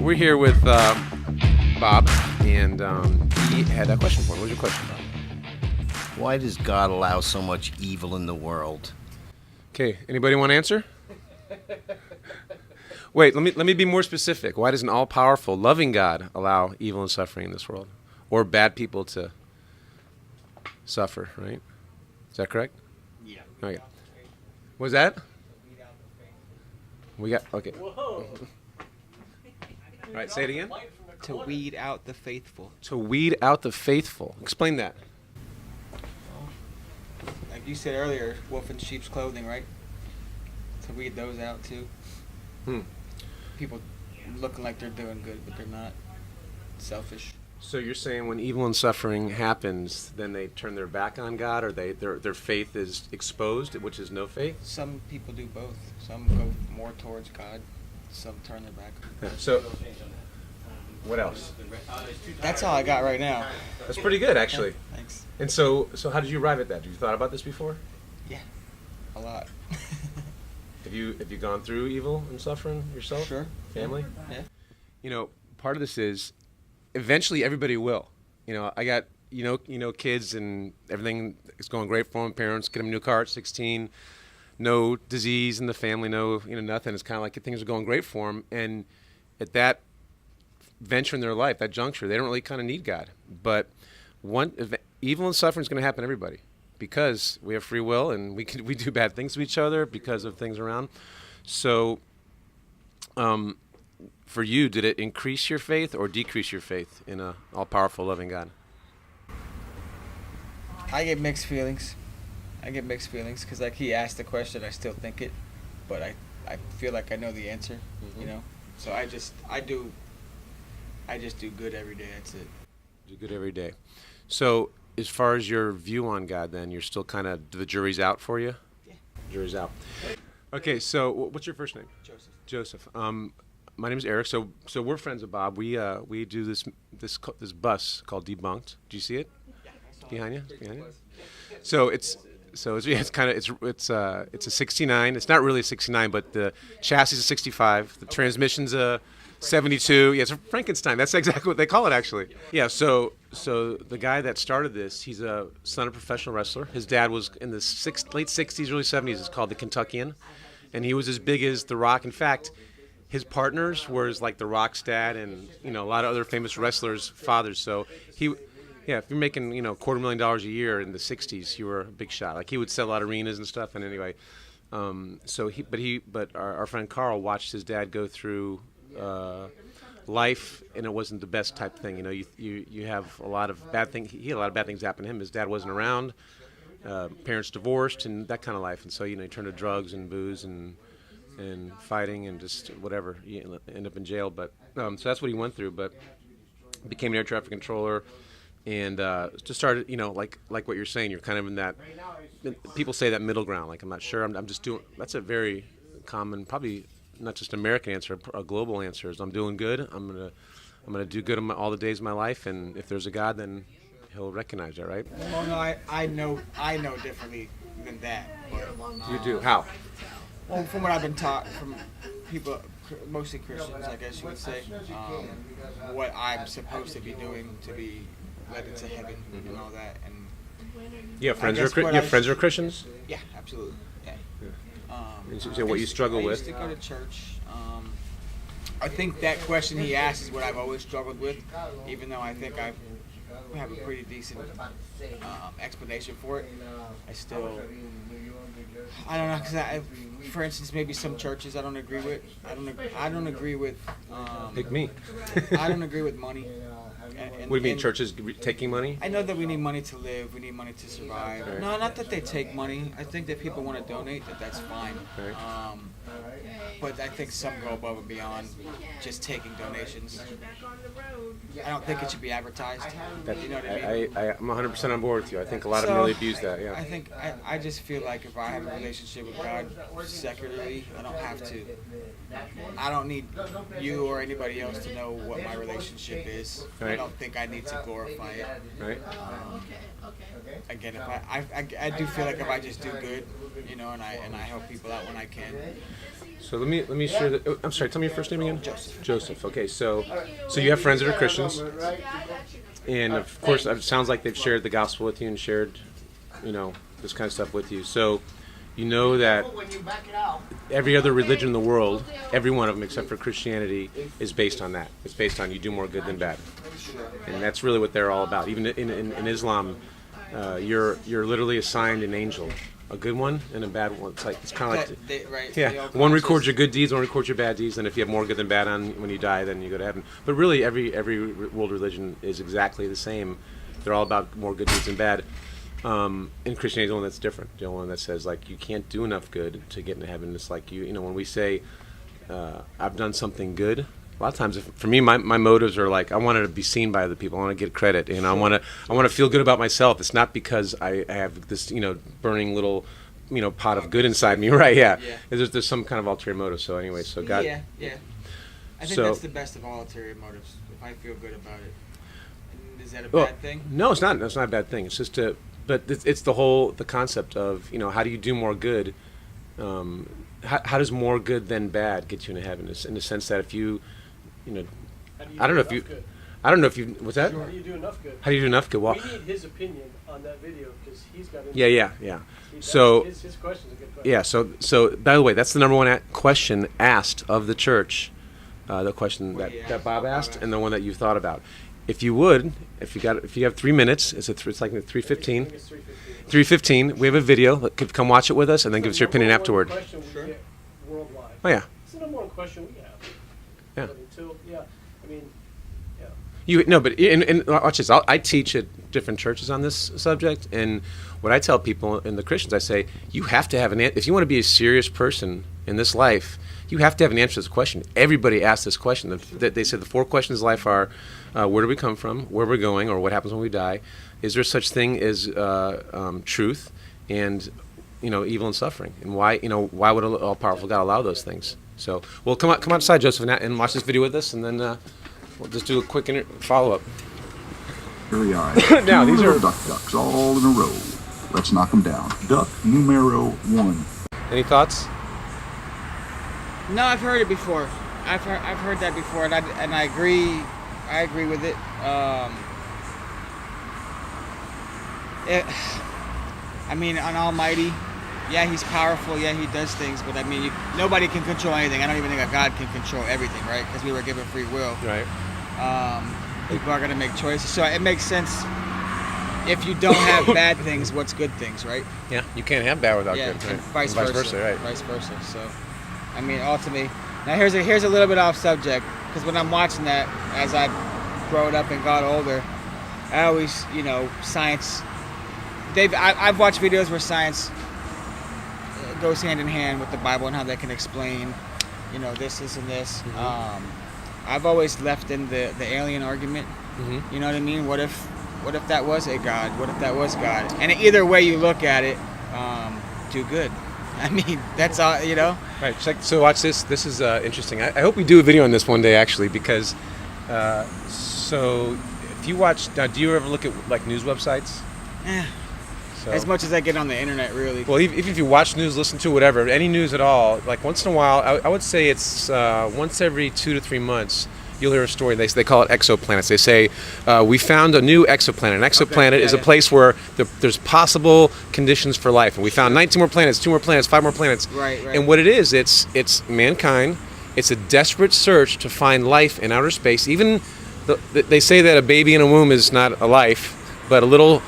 we're here with Bob, and he had a question for him. What was your question, Bob? Why does God allow so much evil in the world? Okay, anybody want to answer? Wait, let me be more specific. Why does an all-powerful, loving God allow evil and suffering in this world, or bad people to suffer? Right? Is that correct? Yeah. Okay. What was that? We got okay. All right, say it again. To weed out the faithful. To weed out the faithful. Explain that. Like you said earlier, wolf in sheep's clothing, right? To weed those out too. People looking like they're doing good, but they're not. Selfish. So you're saying when evil and suffering happens, then they turn their back on God, or their faith is exposed, which is no faith? Some people do both. Some go more towards God. Some turn their back. So, what else? That's all I got right now. That's pretty good, actually. Thanks. And so how did you arrive at that? Have you thought about this before? Yeah, a lot. Have you gone through evil and suffering yourself? Sure. Family? Yeah. You know, part of this is eventually everybody will. You know, I got kids and everything is going great for them. Parents get them a new car at 16. No disease in the family, nothing. It's kind of like things are going great for them. And at that venture in their life, that juncture, they don't really kind of need God. But evil and suffering is going to happen to everybody because we have free will and we do bad things to each other because of things around. So, for you, did it increase your faith or decrease your faith in a all-powerful, loving God? I get mixed feelings. Because like he asked the question, I still think it, but I feel like I know the answer, So I just do good every day. That's it. Do good every day. So as far as your view on God, then you're still kind of the jury's out for you. Yeah. Jury's out. Okay. So what's your first name? Joseph. My name is Eric. So we're friends with Bob. We do this bus called Debunked. Do you see it? Yeah. Behind you? So it's a 69. It's not really a 69, but the chassis is a 65. The transmission's a 72. Yeah, it's a Frankenstein. That's exactly what they call it, actually. Yeah. So the guy that started this, he's a son of a professional wrestler. His dad was in the late 60s, early 70s. It's called the Kentuckian, and he was as big as The Rock. In fact, his partners were like The Rock's dad and a lot of other famous wrestlers' fathers. So if you're making $250,000 a year in the 60s, you were a big shot. Like he would sell out arenas and stuff. And anyway, but our friend Carl watched his dad go through life, and it wasn't the best type thing. You have a lot of bad things. He had a lot of bad things happen to him. His dad wasn't around. Parents divorced and that kind of life. And so he turned to drugs and booze and fighting and just whatever. You end up in jail. But so that's what he went through. But became an air traffic controller. And just started, like what you're saying, you're kind of in that, people say that middle ground, like I'm not sure, I'm just doing, that's a very common, probably not just American answer, a global answer is I'm doing good, I'm gonna do good all the days of my life, and if there's a God, then he'll recognize that, right? Well, no, I know differently than that. But, You do? How? Well, from what I've been taught from people, mostly Christians, I guess you would say, what I'm supposed to be doing to be led into heaven and all that, and You have friends who are Christians? yeah, absolutely, yeah. So what you struggle I with? used to go to church. I think that question he asked is what I've always struggled with, even though I think I have a pretty decent explanation for it. I don't know, because for instance, maybe some churches I don't agree with. I don't agree with. Pick me. I don't agree with money. What do you mean, churches taking money? I know that we need money to live, we need money to survive. Right. No, not that they take money. I think that people want to donate, that's fine. Right. But I think some go above and beyond just taking donations. I don't think it should be advertised. You know what I mean? I'm 100% on board with you. I think a lot of them really abuse that, yeah. I think, I just feel like if I have a relationship with God secularly, I don't have to. I don't need you or anybody else to know what my relationship is. Right. I don't think I need to glorify it. Right. Again, if I do feel like if I just do good, and I help people out when I can. So let me share the. I'm sorry. Tell me your first name again. Joseph. Joseph. Okay. So you have friends that are Christians, and of course, it sounds like they've shared the gospel with you and shared, this kind of stuff with you. So you know that every other religion in the world, every one of them except for Christianity, is based on that. It's based on you do more good than bad, and that's really what they're all about. Even in Islam, you're literally assigned an angel. A good one and a bad one. It's kind of like one records your good deeds, one records your bad deeds, and if you have more good than bad on when you die, then you go to heaven. But really, every world religion is exactly the same. They're all about more good deeds than bad. In Christianity, the one that's different. The one that says like you can't do enough good to get into heaven. It's like when we say I've done something good. A lot of times, for me, my motives are like I want to be seen by other people. I want to get credit, I want to feel good about myself. It's not because I have this, burning little, pot of good inside me, right? Yeah. There's some kind of ulterior motive. So anyway, so God. Yeah. I think that's the best of all ulterior motives. If I feel good about it, is that a bad thing? No, it's not. It's not a bad thing. It's just but it's the concept of how do you do more good? How does more good than bad get you into heaven? It's in the sense that if you I don't know if you. What's that? How do you do enough good? How do you do enough good? Well, we need his opinion on that video because he's got. Yeah. So his question's a good question. Yeah. So by the way, that's the number one question asked of the church. The question that Bob asked, and the one that you thought about. If you have 3 minutes, it's like 3:15. 3:15. We have a video. Come watch it with us, and then give us your opinion afterward. Worldwide. Oh yeah. It's the number one question we have. Yeah. But and watch this. I teach at different churches on this subject, and what I tell people and the Christians, I say, you have to have if you want to be a serious person in this life, you have to have an answer to this question. Everybody asks this question. They said the 4 questions of life are, where do we come from, where we're going, or what happens when we die? Is there such thing as truth, and evil and suffering, and why would an all-powerful God allow those things? So, well, come outside, Joseph, and watch this video with us, and then we'll just do a quick follow-up. Here we are. Now, these are ducks all in a row. Let's knock them down. Duck numero 1. Any thoughts? No, I've heard it before. I've heard that before, and I agree. I agree with it. An Almighty. Yeah, he's powerful. Yeah, he does things, but nobody can control anything. I don't even think a God can control everything, right? Because we were given free will. Right. People are going to make choices, so it makes sense. If you don't have bad things, what's good things, right? Yeah, you can't have bad without good. And Right? vice versa, right? Vice versa. So, ultimately, now here's a little bit off subject, because when I'm watching that, as I growed up and got older, I always, science. I've watched videos where science goes hand in hand with the Bible and how they can explain, this and this. Mm-hmm. I've always left in the alien argument. Mm-hmm. You know what I mean? What if that was a God? What if that was God? And either way you look at it, do good. That's all, Right. So watch this. This is interesting. I hope we do a video on this one day, actually, because so if you watch, now, do you ever look at like news websites? Yeah. So, as much as I get on the internet, really. Well, even if you watch news, listen to whatever, any news at all, like once in a while, I would say it's once every 2 to 3 months, you'll hear a story. They call it exoplanets. They say, we found a new exoplanet. An exoplanet is a place where there's possible conditions for life. And we found 19 more planets, 2 more planets, 5 more planets. Right. And what it is, it's mankind. It's a desperate search to find life in outer space. Even they say that a baby in a womb is not a life, but a little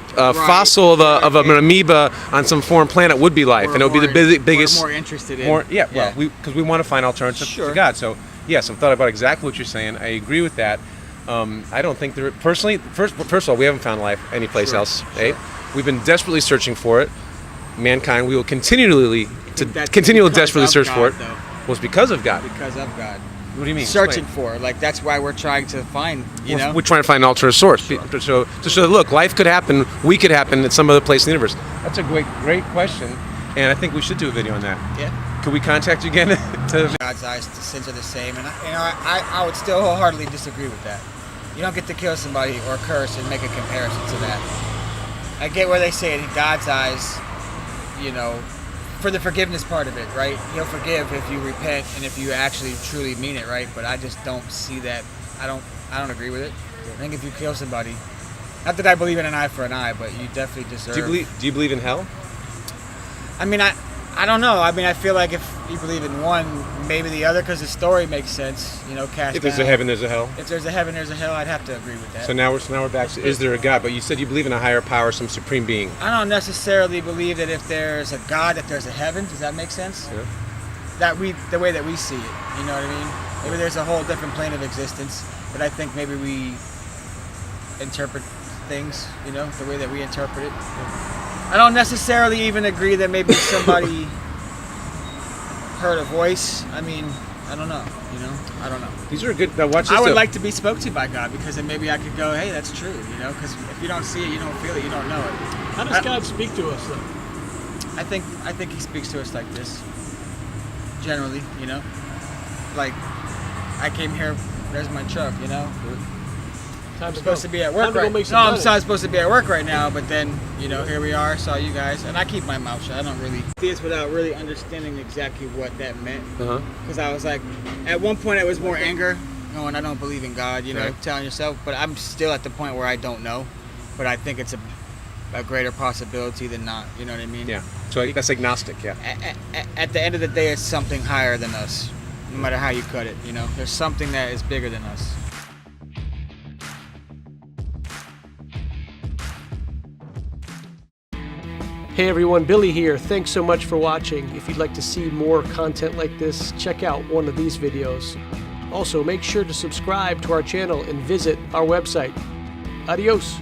fossil of an amoeba on some foreign planet would be life, and it would be the biggest. We're more interested in. Because we want to find alternatives to God. So yes, I've thought about exactly what you're saying. I agree with that. I don't think there personally. First of all, we haven't found life anyplace else. Right? We've been desperately searching for it. Mankind, we will continually desperately search for it. Well, it's because of God. Because of God. What do you mean? Searching for, that's why we're trying to find, We're trying to find an alternate source. Sure. To show that, look, life could happen, we could happen at some other place in the universe. That's a great question, and I think we should do a video on that. Yeah. Could we contact you again? God's eyes, the sins are the same, and I would still wholeheartedly disagree with that. You don't get to kill somebody or curse and make a comparison to that. I get where they say it in God's eyes, for the forgiveness part of it, right? He'll forgive if you repent and if you actually truly mean it, right? But I just don't see that. I don't agree with it. I think if you kill somebody, not that I believe in an eye for an eye, but you definitely deserve. Do you believe in hell? I mean, I don't know. I mean, I feel like if you believe in one, maybe the other, because the story makes sense. You know, cast If there's down. a heaven, there's a hell. If there's a heaven, there's a hell. I'd have to agree with that. So now we're back to, is there a God? But you said you believe in a higher power, some supreme being. I don't necessarily believe that if there's a God, that there's a heaven. Does that make sense? Yeah. The way that we see it. You know what I mean? Maybe there's a whole different plane of existence, but I think maybe we interpret things, you know, the way that we interpret it. I don't necessarily even agree that maybe somebody heard a voice. I mean, I don't know, you know? I don't know. These are good. Now watch this. I would though. like to be spoke to by God, because then maybe I could go, hey, that's true, you know? Because if you don't see it, you don't feel it, you don't know it. How does God speak to us, though? I think he speaks to us like this. Generally, you know? Like, I came here, there's my truck, you know? Time I'm supposed to be at Time work to go right make now. some No, I'm money. not supposed to be at work right now, but then, you know, here we are, saw you guys, and I keep my mouth shut. I don't really see this without really understanding exactly what that meant. Uh-huh. Because I was like, at one point it was more anger, going, I don't believe in God, you know, Right. telling yourself, but I'm still at the point where I don't know, but I think it's a greater possibility than not, you know what I mean? Yeah. So that's agnostic. Yeah. At the end of the day, it's something higher than us, no matter how you cut it, you know? There's something that is bigger than us. Hey everyone, Billy here. Thanks so much for watching. If you'd like to see more content like this, check out one of these videos. Also, make sure to subscribe to our channel and visit our website. Adios.